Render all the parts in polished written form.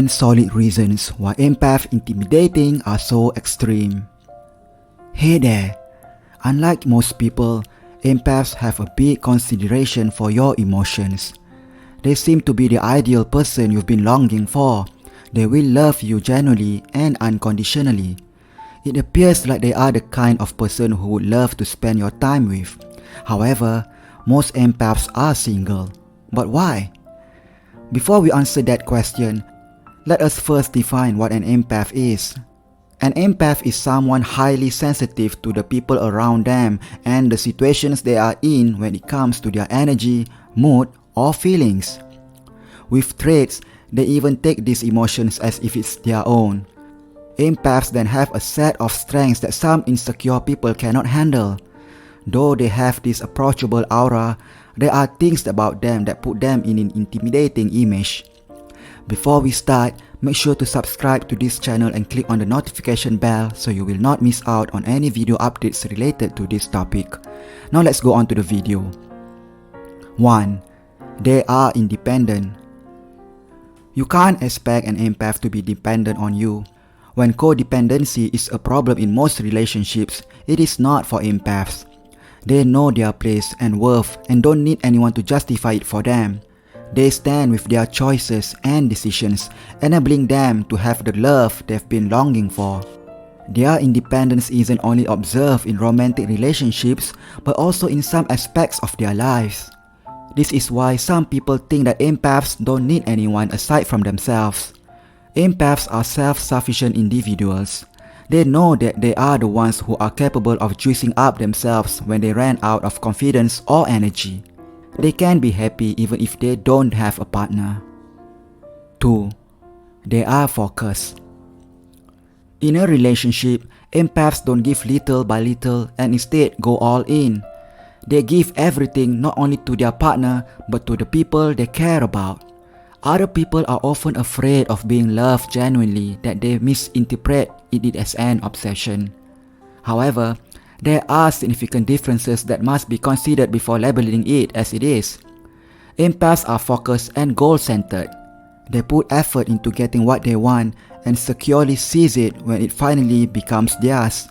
10 solid reasons why empath intimidating are so extreme. Hey there! Unlike most people, empaths have a big consideration for your emotions. They seem to be the ideal person you've been longing for. They will love you genuinely and unconditionally. It appears like they are the kind of person who would love to spend your time with. However, most empaths are single. But why? Before we answer that question, let us first define what an empath is. An empath is someone highly sensitive to the people around them and the situations they are in when it comes to their energy, mood, or feelings. With traits, they even take these emotions as if it's their own. Empaths then have a set of strengths that some insecure people cannot handle. Though they have this approachable aura, there are things about them that put them in an intimidating image. Before we start, make sure to subscribe to this channel and click on the notification bell so you will not miss out on any video updates related to this topic. Now let's go on to the video. 1. They are independent. You can't expect an empath to be dependent on you. When codependency is a problem in most relationships, it is not for empaths. They know their place and worth and don't need anyone to justify it for them. They stand with their choices and decisions, enabling them to have the love they've been longing for. Their independence isn't only observed in romantic relationships, but also in some aspects of their lives. This is why some people think that empaths don't need anyone aside from themselves. Empaths are self-sufficient individuals. They know that they are the ones who are capable of juicing up themselves when they ran out of confidence or energy. They can be happy even if they don't have a partner. 2. They are focused. In a relationship, empaths don't give little by little and instead go all in. They give everything not only to their partner but to the people they care about. Other people are often afraid of being loved genuinely that they misinterpret it as an obsession. However, there are significant differences that must be considered before labeling it as it is. Empaths are focused and goal-centered. They put effort into getting what they want and securely seize it when it finally becomes theirs.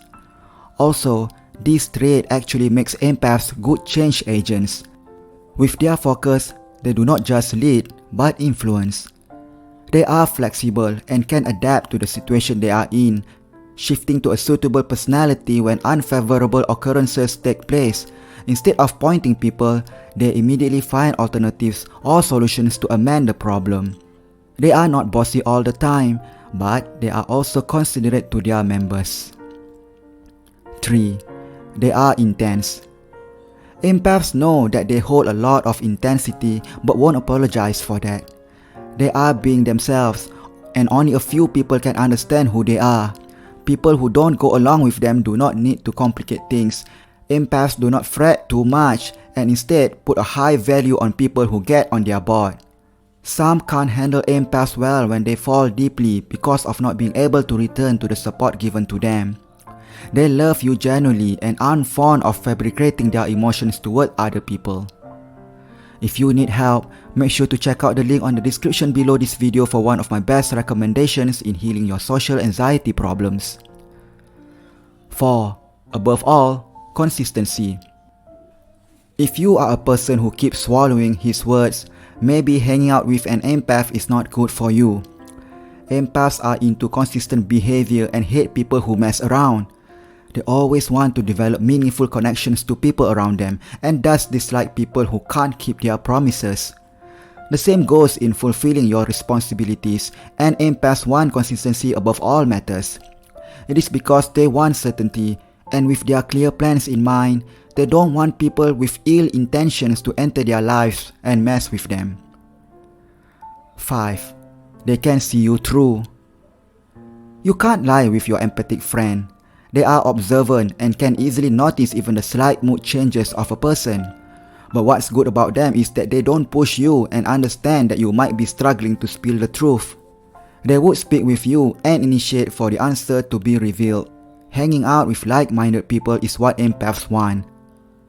Also, this trait actually makes empaths good change agents. With their focus, they do not just lead but influence. They are flexible and can adapt to the situation they are in, shifting to a suitable personality when unfavorable occurrences take place. Instead of pointing people, they immediately find alternatives or solutions to amend the problem. They are not bossy all the time, but they are also considerate to their members. 3. They are intense. Empaths know that they hold a lot of intensity but won't apologize for that. They are being themselves, and only a few people can understand who they are. People who don't go along with them do not need to complicate things. Empaths do not fret too much and instead put a high value on people who get on their board. Some can't handle empaths well when they fall deeply because of not being able to return to the support given to them. They love you genuinely and aren't fond of fabricating their emotions toward other people. If you need help, make sure to check out the link on the description below this video for one of my best recommendations in healing your social anxiety problems. 4. Above all, consistency. If you are a person who keeps swallowing his words, maybe hanging out with an empath is not good for you. Empaths are into consistent behavior and hate people who mess around. They always want to develop meaningful connections to people around them and thus dislike people who can't keep their promises. The same goes in fulfilling your responsibilities, and empaths want consistency above all matters. It is because they want certainty, and with their clear plans in mind, they don't want people with ill intentions to enter their lives and mess with them. 5. They can see you through. You can't lie with your empathic friend. They are observant and can easily notice even the slight mood changes of a person. But what's good about them is that they don't push you and understand that you might be struggling to spill the truth. They would speak with you and initiate for the answer to be revealed. Hanging out with like-minded people is what empaths want.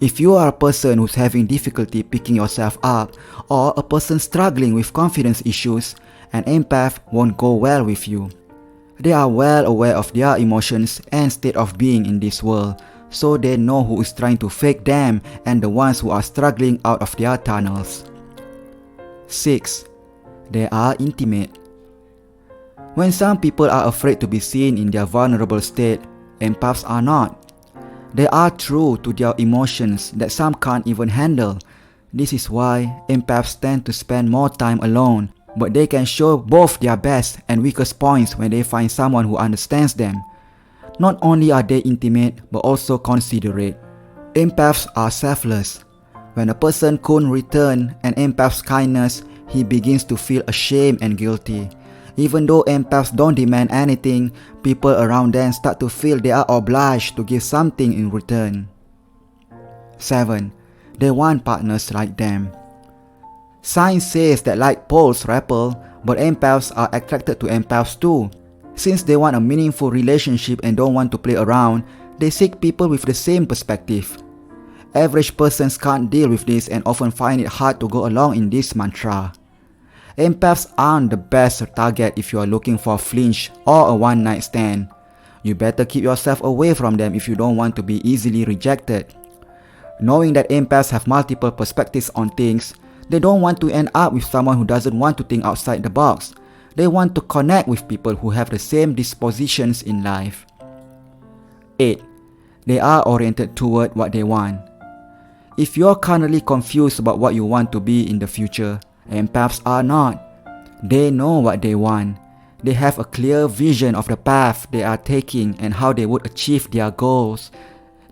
If you are a person who's having difficulty picking yourself up or a person struggling with confidence issues, An empath won't go well with you. They are well aware of their emotions and state of being in this world, so they know who is trying to fake them and the ones who are struggling out of their tunnels. 6. They are intimate. When some people are afraid to be seen in their vulnerable state, empaths are not. They are true to their emotions that some can't even handle. This is why empaths tend to spend more time alone, but they can show both their best and weakest points when they find someone who understands them. Not only are they intimate, but also considerate. Empaths are selfless. When a person couldn't return an empath's kindness, he begins to feel ashamed and guilty. Even though empaths don't demand anything, people around them start to feel they are obliged to give something in return. 7. They want partners like them. Science says that like poles repel, but empaths are attracted to empaths too. Since they want a meaningful relationship and don't want to play around, they seek people with the same perspective. Average persons can't deal with this and often find it hard to go along in this mantra. Empaths aren't the best target if you are looking for a flinch or a one-night stand. You better keep yourself away from them if you don't want to be easily rejected. Knowing that empaths have multiple perspectives on things, they don't want to end up with someone who doesn't want to think outside the box. They want to connect with people who have the same dispositions in life. 8. They are oriented toward what they want. If you're currently confused about what you want to be in the future, empaths are not. They know what they want. They have a clear vision of the path they are taking and how they would achieve their goals.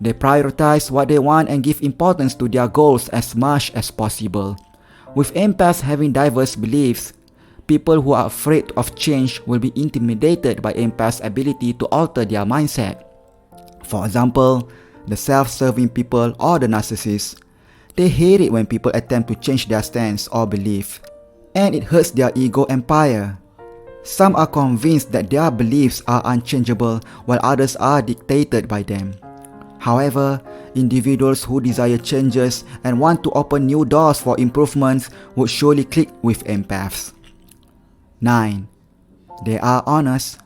They prioritize what they want and give importance to their goals as much as possible. With empaths having diverse beliefs, people who are afraid of change will be intimidated by empaths' ability to alter their mindset. For example, the self-serving people or the narcissists. They hate it when people attempt to change their stance or belief, and it hurts their ego empire. Some are convinced that their beliefs are unchangeable while others are dictated by them. However, individuals who desire changes and want to open new doors for improvements would surely click with empaths. 9. They are honest.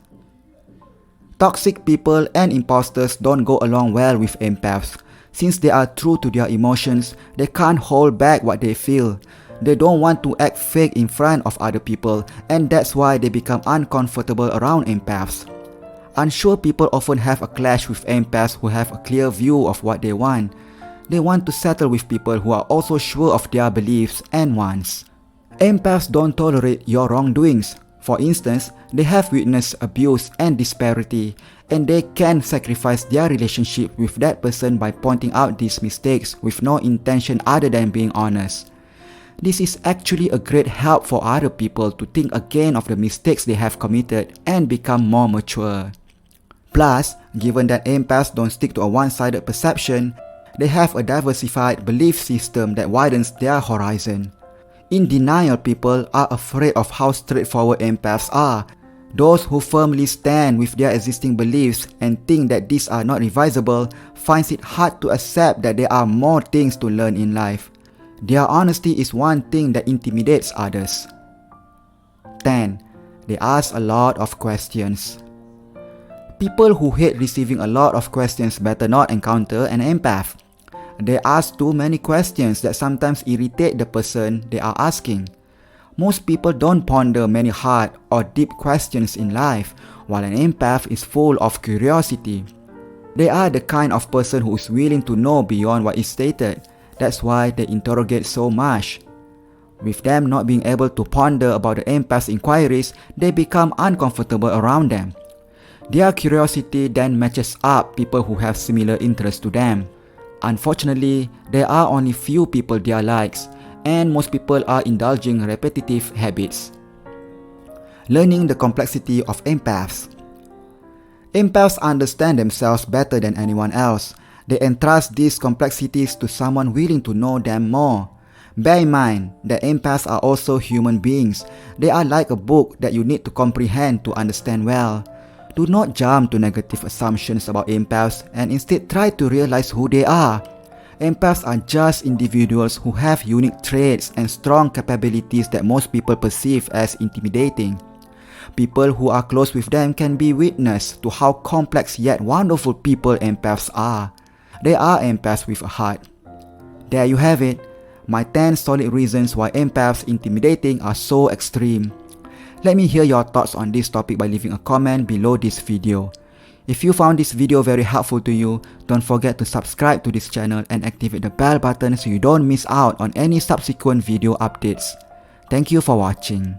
Toxic people and imposters don't go along well with empaths. Since they are true to their emotions, they can't hold back what they feel. They don't want to act fake in front of other people, and that's why they become uncomfortable around empaths. Unsure people often have a clash with empaths who have a clear view of what they want. They want to settle with people who are also sure of their beliefs and wants. Empaths don't tolerate your wrongdoings. For instance, they have witnessed abuse and disparity, and they can sacrifice their relationship with that person by pointing out these mistakes with no intention other than being honest. This is actually a great help for other people to think again of the mistakes they have committed and become more mature. Plus, given that empaths don't stick to a one-sided perception, they have a diversified belief system that widens their horizon. In denial people are afraid of how straightforward empaths are. Those who firmly stand with their existing beliefs and think that these are not revisable finds it hard to accept that there are more things to learn in life. Their honesty is one thing that intimidates others. 10. They ask a lot of questions. People who hate receiving a lot of questions better not encounter an empath. They ask too many questions that sometimes irritate the person they are asking. Most people don't ponder many hard or deep questions in life, while an empath is full of curiosity. They are the kind of person who is willing to know beyond what is stated. That's why they interrogate so much. With them not being able to ponder about the empath's inquiries, they become uncomfortable around them. Their curiosity then matches up people who have similar interests to them. Unfortunately, there are only few people their likes, and most people are indulging repetitive habits. Learning the complexity of empaths. Empaths understand themselves better than anyone else. They entrust these complexities to someone willing to know them more. Bear in mind that empaths are also human beings. They are like a book that you need to comprehend to understand well. Do not jump to negative assumptions about empaths and instead try to realize who they are. Empaths are just individuals who have unique traits and strong capabilities that most people perceive as intimidating. People who are close with them can be witness to how complex yet wonderful people empaths are. They are empaths with a heart. There you have it, my 10 solid reasons why empaths intimidating are so extreme. Let me hear your thoughts on this topic by leaving a comment below this video. If you found this video very helpful to you, don't forget to subscribe to this channel and activate the bell button so you don't miss out on any subsequent video updates. Thank you for watching.